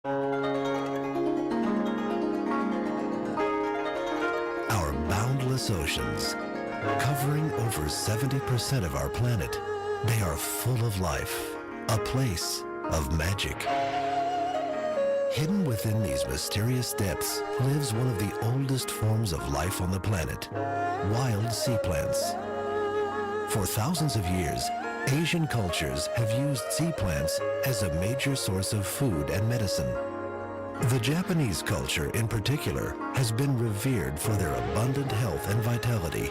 Our boundless oceans, covering over 70% of our planet, they are full of life, a place of magic. Hidden within these mysterious depths lives one of the oldest forms of life on the planet, wild sea plants. For thousands of years, Asian cultures have used sea plants as a major source of food and medicine. The Japanese culture in particular has been revered for their abundant health and vitality.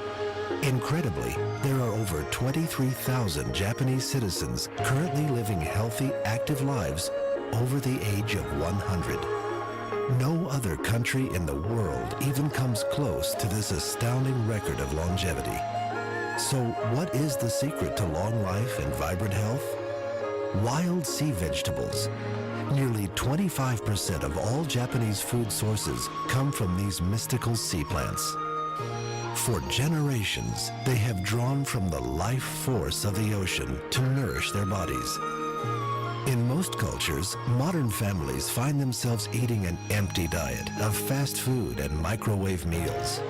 Incredibly, there are over 23,000 Japanese citizens currently living healthy, active lives over the age of 100. No other country in the world even comes close to this astounding record of longevity. So what is the secret to long life and vibrant health? Wild sea vegetables. Nearly 25% of all Japanese food sources come from these mystical sea plants. For generations, they have drawn from the life force of the ocean to nourish their bodies. In most cultures, modern families find themselves eating an empty diet of fast food and microwave meals.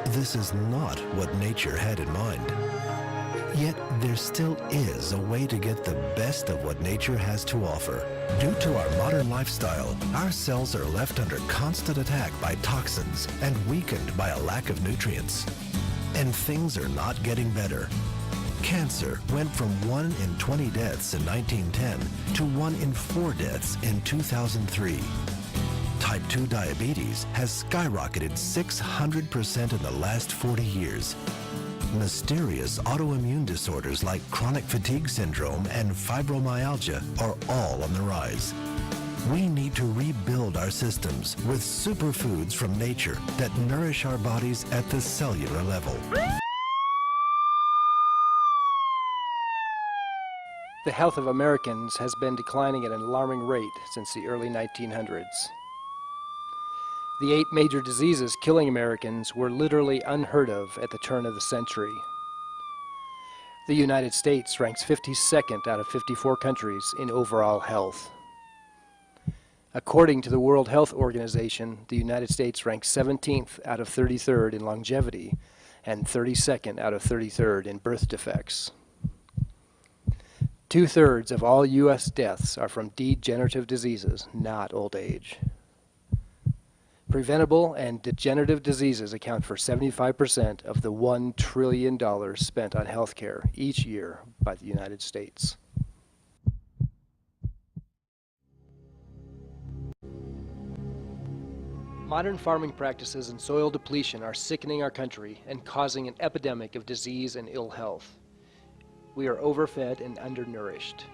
This is not what nature had in mind. Yet there still is a way to get the best of what nature has to offer. Due to our modern lifestyle, our cells are left under constant attack by toxins and weakened by a lack of nutrients. And things are not getting better. Cancer went from 1 in 20 deaths in 1910 to 1 in 4 deaths in 2003. Type 2 diabetes has skyrocketed 600% in the last 40 years. Mysterious autoimmune disorders like chronic fatigue syndrome and fibromyalgia are all on the rise. We need to rebuild our systems with superfoods from nature that nourish our bodies at the cellular level. The health of Americans has been declining at an alarming rate since the early 1900s. The 8 major diseases killing Americans were literally unheard of at the turn of the century. The United States ranks 52nd out of 54 countries in overall health. According to the World Health Organization, the United States ranks 17th out of 33rd in longevity and 32nd out of 33rd in birth defects. 2/3 of all U.S. deaths are from degenerative diseases, not old age. Preventable and degenerative diseases account for 75% of the $1 trillion spent on healthcare each year by the United States. Modern farming practices and soil depletion are sickening our country and causing an epidemic of disease and ill health. We are overfed and undernourished.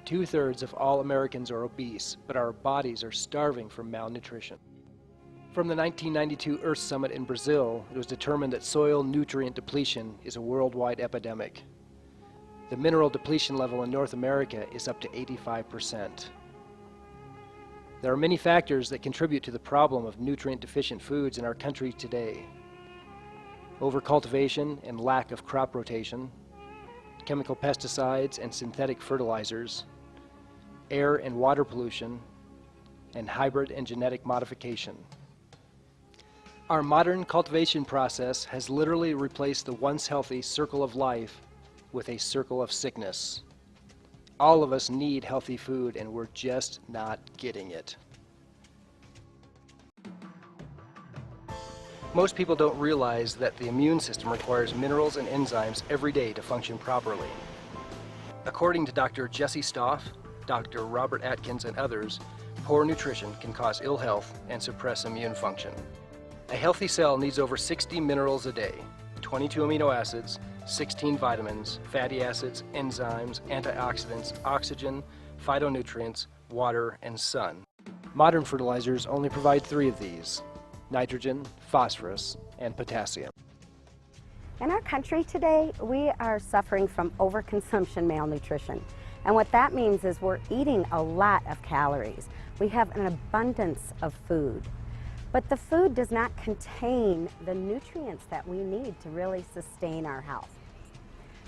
2/3 of all Americans are obese, but our bodies are starving from malnutrition. From the 1992 Earth Summit in Brazil, it was determined that soil nutrient depletion is a worldwide epidemic. The mineral depletion level in North America is up to 85%. There are many factors that contribute to the problem of nutrient-deficient foods in our country today. Overcultivation and lack of crop rotation, chemical pesticides and synthetic fertilizers, air and water pollution, and hybrid and genetic modification. Our modern cultivation process has literally replaced the once healthy circle of life with a circle of sickness. All of us need healthy food, and we're just not getting it. Most people don't realize that the immune system requires minerals and enzymes every day to function properly. According to Dr. Jesse Stoff, Dr. Robert Atkins, and others, poor nutrition can cause ill health and suppress immune function. A healthy cell needs over 60 minerals a day, 22 amino acids, 16 vitamins, fatty acids, enzymes, antioxidants, oxygen, phytonutrients, water, and sun. Modern fertilizers only provide 3 of these: nitrogen, phosphorus, and potassium. In our country today, we are suffering from overconsumption malnutrition. And what that means is we're eating a lot of calories. We have an abundance of food. But the food does not contain the nutrients that we need to really sustain our health.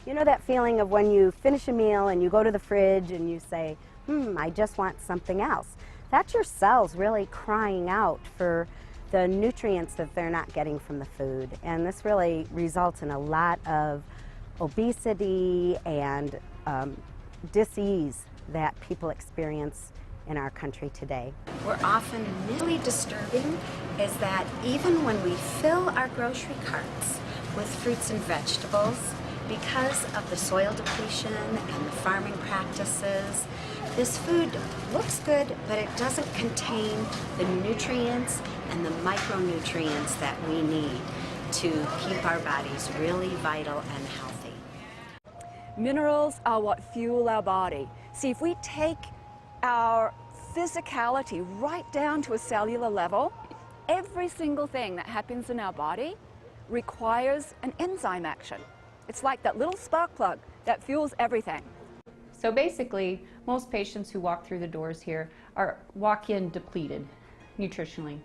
You know that feeling of when you finish a meal and you go to the fridge and you say, I just want something else. That's your cells really crying out for the nutrients that they're not getting from the food. And this really results in a lot of obesity and dis-ease that people experience in our country today. We're often really disturbing is that even when we fill our grocery carts with fruits and vegetables, because of the soil depletion and the farming practices, this food looks good, but it doesn't contain the nutrients and the micronutrients that we need to keep our bodies really vital and healthy. Minerals are what fuel our body. See, if we take our physicality right down to a cellular level, every single thing that happens in our body requires an enzyme action. It's like that little spark plug that fuels everything. So basically, most patients who walk through the doors here walk in depleted nutritionally.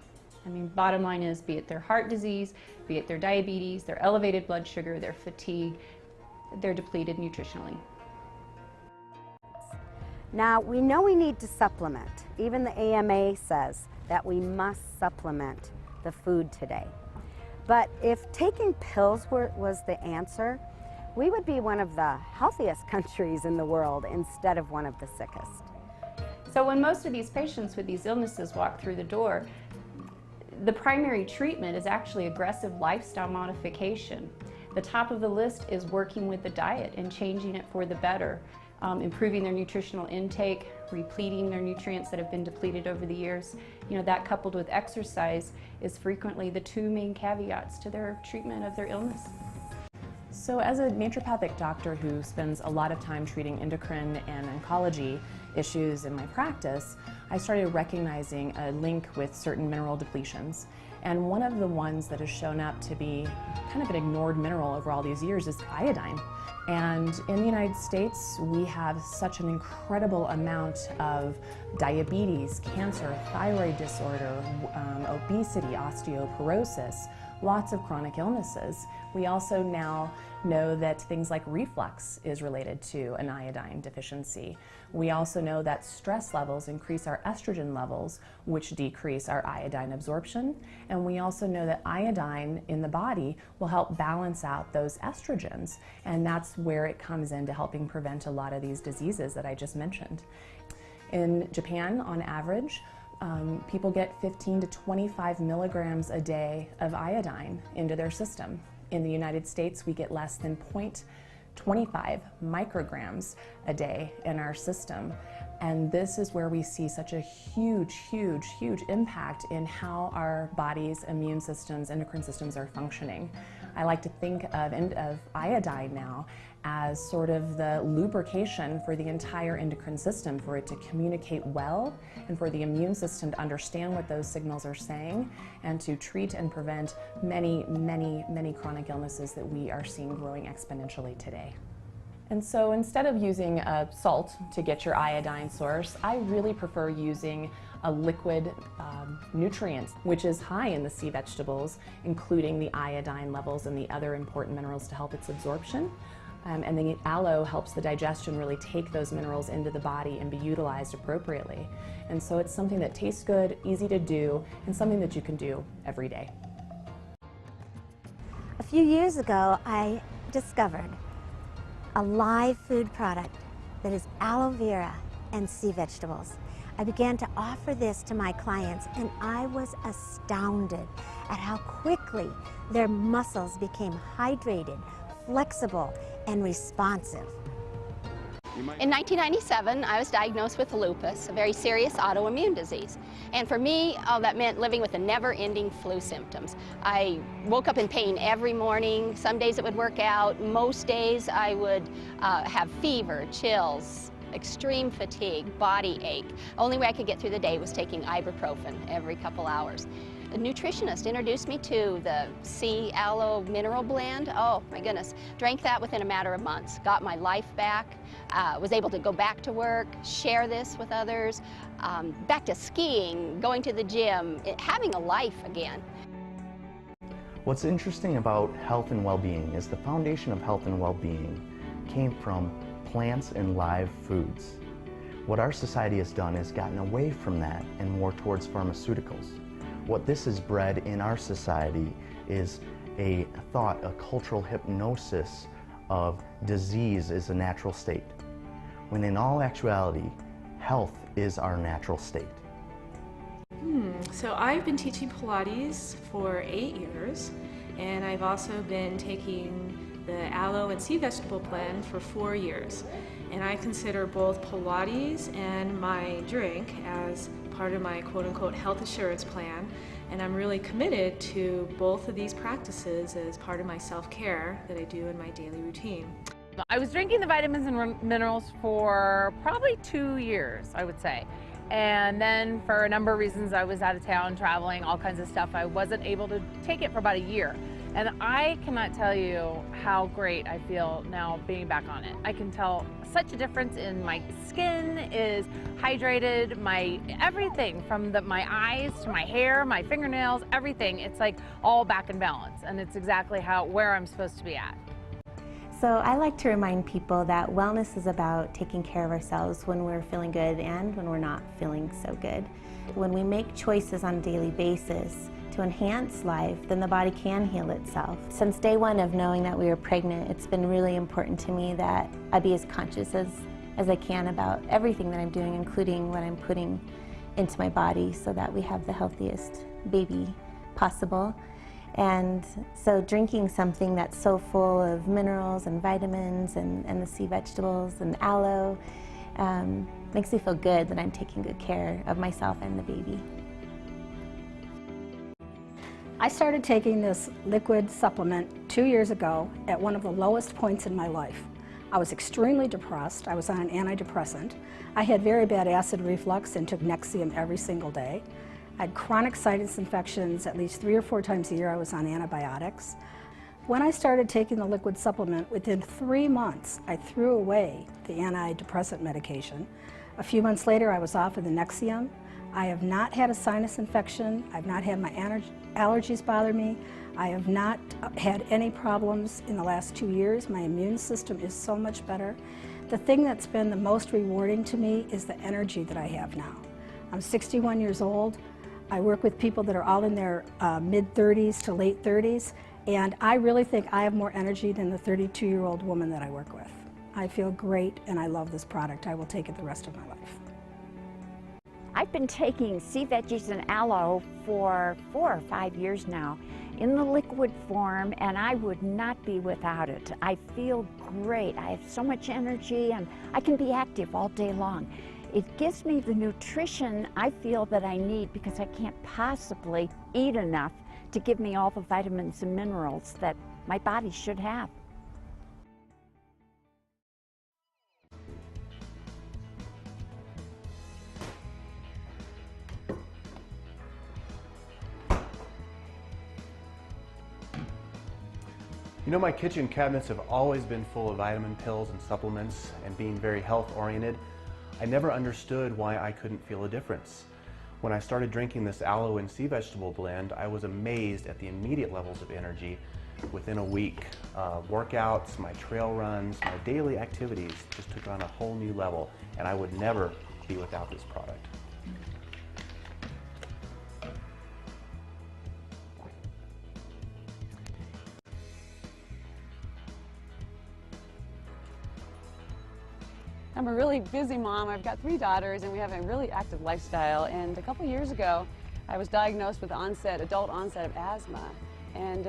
I mean, bottom line is, be it their heart disease, be it their diabetes, their elevated blood sugar, their fatigue, they're depleted nutritionally. Now, we know we need to supplement. Even the AMA says that we must supplement the food today. But if taking pills was the answer, we would be one of the healthiest countries in the world instead of one of the sickest. So when most of these patients with these illnesses walk through the door, the primary treatment is actually aggressive lifestyle modification. The top of the list is working with the diet and changing it for the better, improving their nutritional intake, repleting their nutrients that have been depleted over the years. You know, that coupled with exercise is frequently the two main caveats to their treatment of their illness. So as a naturopathic doctor who spends a lot of time treating endocrine and oncology issues in my practice, I started recognizing a link with certain mineral depletions. And one of the ones that has shown up to be kind of an ignored mineral over all these years is iodine. And in the United States, we have such an incredible amount of diabetes, cancer, thyroid disorder, obesity, osteoporosis, lots of chronic illnesses. We also now know that things like reflux is related to an iodine deficiency. We also know that stress levels increase our estrogen levels, which decrease our iodine absorption. And we also know that iodine in the body will help balance out those estrogens. And that's where it comes into helping prevent a lot of these diseases that I just mentioned. In Japan, on average, people get 15 to 25 milligrams a day of iodine into their system. In the United States, we get less than 0.25 micrograms a day in our system. And this is where we see such a huge, huge, huge impact in how our body's immune systems, endocrine systems are functioning. I like to think of iodine now as sort of the lubrication for the entire endocrine system, for it to communicate well and for the immune system to understand what those signals are saying and to treat and prevent many, many, many chronic illnesses that we are seeing growing exponentially today. And so instead of using salt to get your iodine source, I really prefer using a liquid nutrient, which is high in the sea vegetables, including the iodine levels and the other important minerals to help its absorption. And the aloe helps the digestion really take those minerals into the body and be utilized appropriately. And so it's something that tastes good, easy to do, and something that you can do every day. A few years ago, I discovered a live food product that is aloe vera and sea vegetables. I began to offer this to my clients, and I was astounded at how quickly their muscles became hydrated, flexible, and responsive. In 1997, I was diagnosed with lupus, a very serious autoimmune disease. And for me, all that meant living with the never-ending flu symptoms. I woke up in pain every morning. Some days it would work out. Most days I would have fever, chills, extreme fatigue, body ache. Only way I could get through the day was taking ibuprofen every couple hours. A nutritionist introduced me to the sea aloe mineral blend. Oh my goodness, drank that within a matter of months, got my life back, was able to go back to work, share this with others, back to skiing, going to the gym, having a life again. What's interesting about health and well-being is the foundation of health and well-being came from plants and live foods. What our society has done is gotten away from that and more towards pharmaceuticals. What this has bred in our society is a thought, a cultural hypnosis of disease is a natural state, when in all actuality, health is our natural state. So I've been teaching Pilates for 8 years, and I've also been taking the aloe and sea vegetable blend for 4 years. And I consider both Pilates and my drink as part of my quote-unquote health assurance plan, and I'm really committed to both of these practices as part of my self-care that I do in my daily routine. I was drinking the vitamins and minerals for probably 2 years, I would say. And then for a number of reasons, I was out of town traveling, all kinds of stuff. I wasn't able to take it for about a year. And I cannot tell you how great I feel now being back on it. I can tell such a difference in my skin is hydrated, my everything from my eyes to my hair, my fingernails, everything. It's like all back in balance. And it's exactly where I'm supposed to be at. So I like to remind people that wellness is about taking care of ourselves when we're feeling good and when we're not feeling so good. When we make choices on a daily basis to enhance life, then the body can heal itself. Since day one of knowing that we were pregnant, it's been really important to me that I be as conscious as I can about everything that I'm doing, including what I'm putting into my body so that we have the healthiest baby possible. And so drinking something that's so full of minerals and vitamins and the sea vegetables and aloe makes me feel good that I'm taking good care of myself and the baby. I started taking this liquid supplement 2 years ago at one of the lowest points in my life. I was extremely depressed. I was on an antidepressant. I had very bad acid reflux and took Nexium every single day. I had chronic sinus infections at least 3 or 4 times a year. I was on antibiotics. When I started taking the liquid supplement, within 3 months, I threw away the antidepressant medication. A few months later, I was off of the Nexium. I have not had a sinus infection. I've not had my allergies bother me. I have not had any problems in the last 2 years. My immune system is so much better. The thing that's been the most rewarding to me is the energy that I have now. I'm 61 years old. I work with people that are all in their mid-30s to late 30s, and I really think I have more energy than the 32-year-old woman that I work with. I feel great, and I love this product. I will take it the rest of my life. I've been taking sea veggies and aloe for 4 or 5 years now in the liquid form, and I would not be without it. I feel great. I have so much energy, and I can be active all day long. It gives me the nutrition I feel that I need because I can't possibly eat enough to give me all the vitamins and minerals that my body should have. You know, my kitchen cabinets have always been full of vitamin pills and supplements, and being very health oriented, I never understood why I couldn't feel a difference. When I started drinking this aloe and sea vegetable blend, I was amazed at the immediate levels of energy within a week. Workouts, my trail runs, my daily activities just took on a whole new level, and I would never be without this product. I'm a really busy mom. I've got 3 daughters and we have a really active lifestyle. And a couple years ago, I was diagnosed with adult onset of asthma and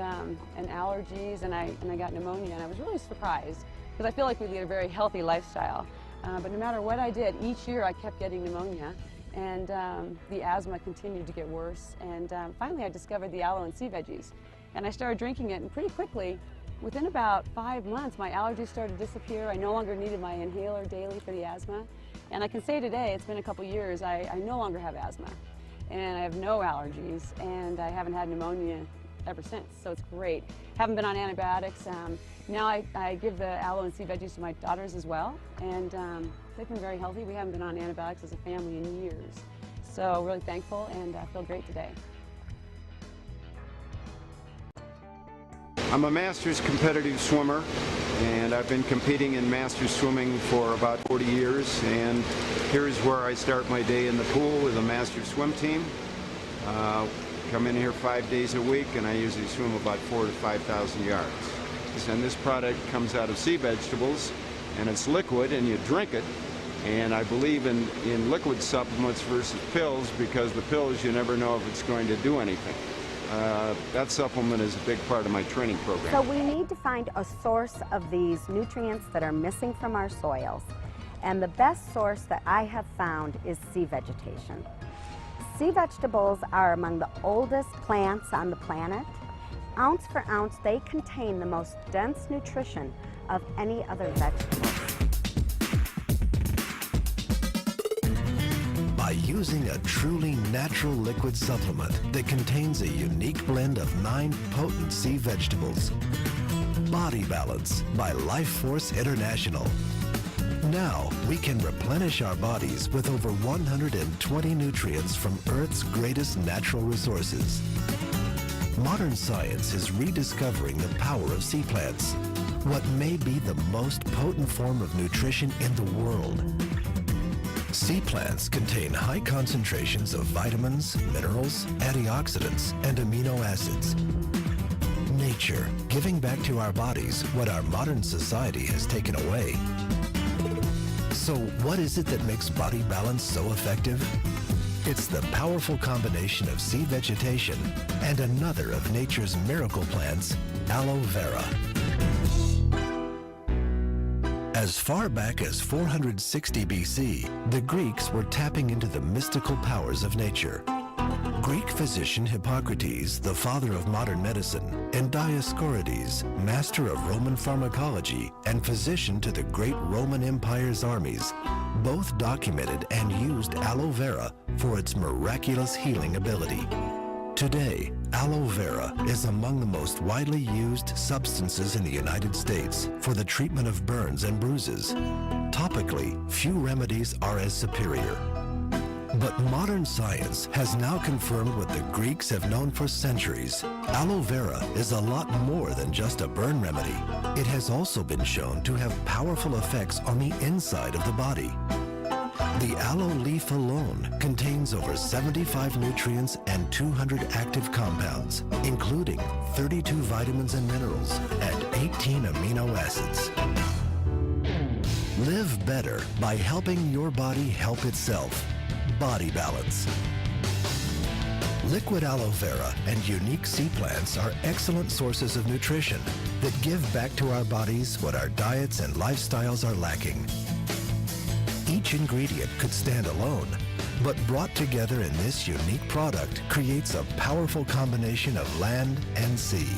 allergies, and I got pneumonia, and I was really surprised because I feel like we lead a very healthy lifestyle. But no matter what I did, each year I kept getting pneumonia, and the asthma continued to get worse. And finally I discovered the aloe and sea veggies, and I started drinking it, and pretty quickly, within about 5 months, my allergies started to disappear. I no longer needed my inhaler daily for the asthma. And I can say today, it's been a couple years, I no longer have asthma. And I have no allergies, and I haven't had pneumonia ever since, so it's great. Haven't been on antibiotics. Now I give the aloe and sea veggies to my daughters as well, and they've been very healthy. We haven't been on antibiotics as a family in years. So really thankful, and I feel great today. I'm a Masters competitive swimmer, and I've been competing in Masters swimming for about 40 years, and here's where I start my day in the pool with a Masters swim team. Come in here 5 days a week, and I usually swim about 4,000 to 5,000 yards. And this product comes out of sea vegetables, and it's liquid, and you drink it. And I believe in liquid supplements versus pills, because the pills, you never know if it's going to do anything. That supplement is a big part of my training program. So we need to find a source of these nutrients that are missing from our soils. And the best source that I have found is sea vegetation. Sea vegetables are among the oldest plants on the planet. Ounce for ounce, they contain the most dense nutrition of any other vegetable. By using a truly natural liquid supplement that contains a unique blend of 9 potent sea vegetables. Body Balance by Life Force International. Now we can replenish our bodies with over 120 nutrients from Earth's greatest natural resources. Modern science is rediscovering the power of sea plants, what may be the most potent form of nutrition in the world. Sea plants contain high concentrations of vitamins, minerals, antioxidants, and amino acids. Nature, giving back to our bodies what our modern society has taken away. So what is it that makes Body Balance so effective? It's the powerful combination of sea vegetation and another of nature's miracle plants, aloe vera. As far back as 460 BC, the Greeks were tapping into the mystical powers of nature. Greek physician Hippocrates, the father of modern medicine, and Dioscorides, master of Roman pharmacology and physician to the great Roman Empire's armies, both documented and used aloe vera for its miraculous healing ability. Today, aloe vera is among the most widely used substances in the United States for the treatment of burns and bruises. Topically, few remedies are as superior. But modern science has now confirmed what the Greeks have known for centuries. Aloe vera is a lot more than just a burn remedy. It has also been shown to have powerful effects on the inside of the body. The aloe leaf alone contains over 75 nutrients and 200 active compounds, including 32 vitamins and minerals and 18 amino acids. Live better by helping your body help itself. Body Balance. Liquid aloe vera and unique sea plants are excellent sources of nutrition that give back to our bodies what our diets and lifestyles are lacking. Each ingredient could stand alone, but brought together in this unique product creates a powerful combination of land and sea.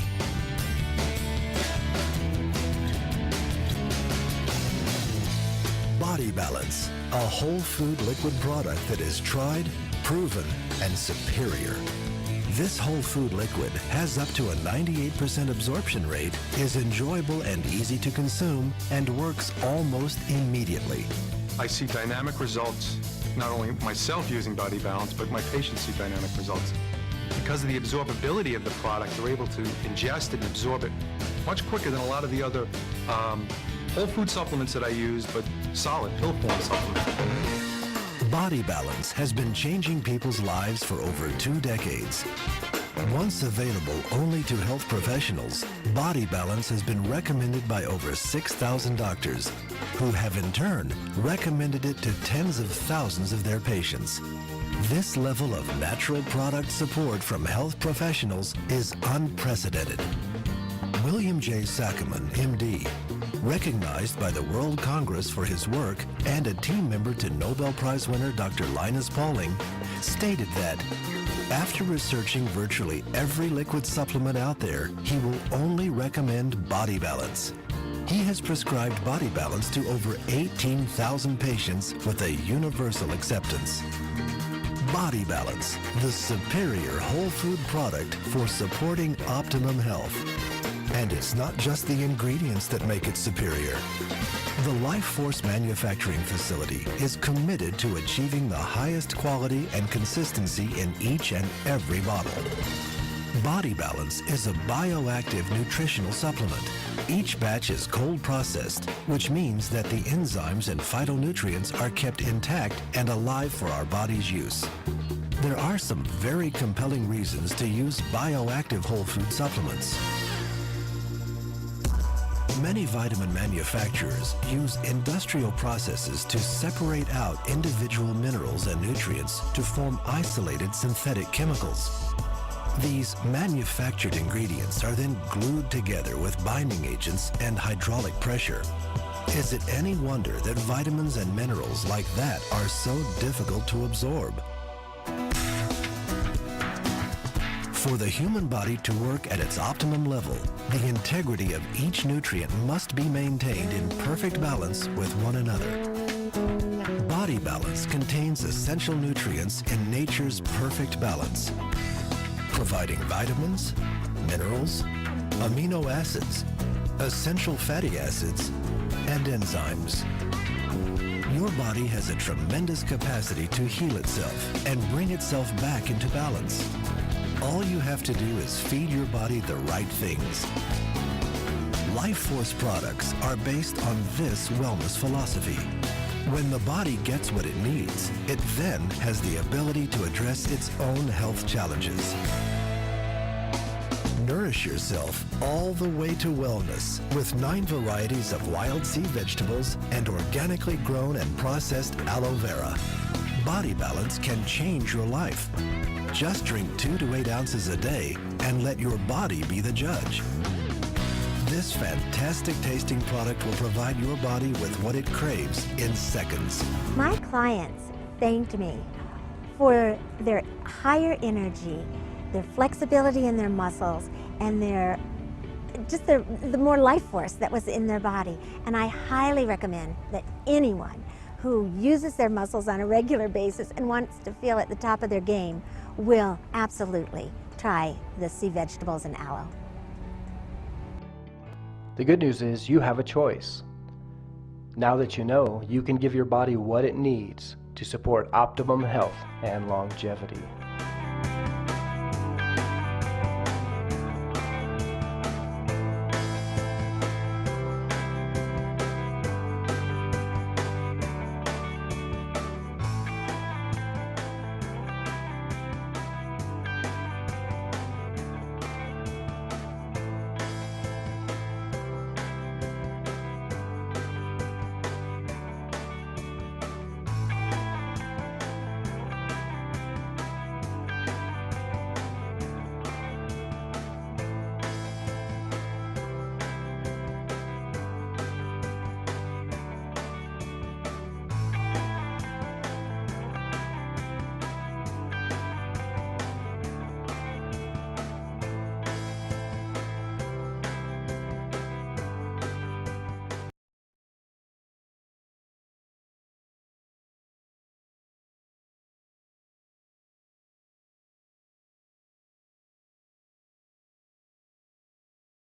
Body Balance, a whole food liquid product that is tried, proven, and superior. This whole food liquid has up to a 98% absorption rate, is enjoyable and easy to consume, and works almost immediately. I see dynamic results, not only myself using Body Balance, but my patients see dynamic results. Because of the absorbability of the product, they're able to ingest it and absorb it much quicker than a lot of the other whole food supplements that I use, but solid pill form supplements. Body Balance has been changing people's lives for over 2 decades. Once available only to health professionals, Body Balance has been recommended by over 6,000 doctors, who have in turn recommended it to tens of thousands of their patients. This level of natural product support from health professionals is unprecedented. William J. Sackerman, MD, recognized by the World Congress for his work and a team member to Nobel Prize winner Dr. Linus Pauling, stated that after researching virtually every liquid supplement out there, he will only recommend Body Balance. He has prescribed Body Balance to over 18,000 patients with a universal acceptance. Body Balance, the superior whole food product for supporting optimum health. And it's not just the ingredients that make it superior. The Life Force manufacturing facility is committed to achieving the highest quality and consistency in each and every bottle. Body Balance is a bioactive nutritional supplement. Each batch is cold processed, which means that the enzymes and phytonutrients are kept intact and alive for our body's use. There are some very compelling reasons to use bioactive whole food supplements. Many vitamin manufacturers use industrial processes to separate out individual minerals and nutrients to form isolated synthetic chemicals. These manufactured ingredients are then glued together with binding agents and hydraulic pressure. Is it any wonder that vitamins and minerals like that are so difficult to absorb? For the human body to work at its optimum level, the integrity of each nutrient must be maintained in perfect balance with one another. Body Balance contains essential nutrients in nature's perfect balance, providing vitamins, minerals, amino acids, essential fatty acids, and enzymes. Your body has a tremendous capacity to heal itself and bring itself back into balance. All you have to do is feed your body the right things. Life Force products are based on this wellness philosophy. When the body gets what it needs, it then has the ability to address its own health challenges. Nourish yourself all the way to wellness with 9 varieties of wild sea vegetables and organically grown and processed aloe vera. Body Balance can change your life. Just drink 2 to 8 ounces a day and let your body be the judge. This fantastic tasting product will provide your body with what it craves in seconds. My clients thanked me for their higher energy, their flexibility in their muscles, and the more life force that was in their body. And I highly recommend that anyone who uses their muscles on a regular basis and wants to feel at the top of their game will absolutely try the sea vegetables and aloe. The good news is you have a choice. Now that you know, you can give your body what it needs to support optimum health and longevity.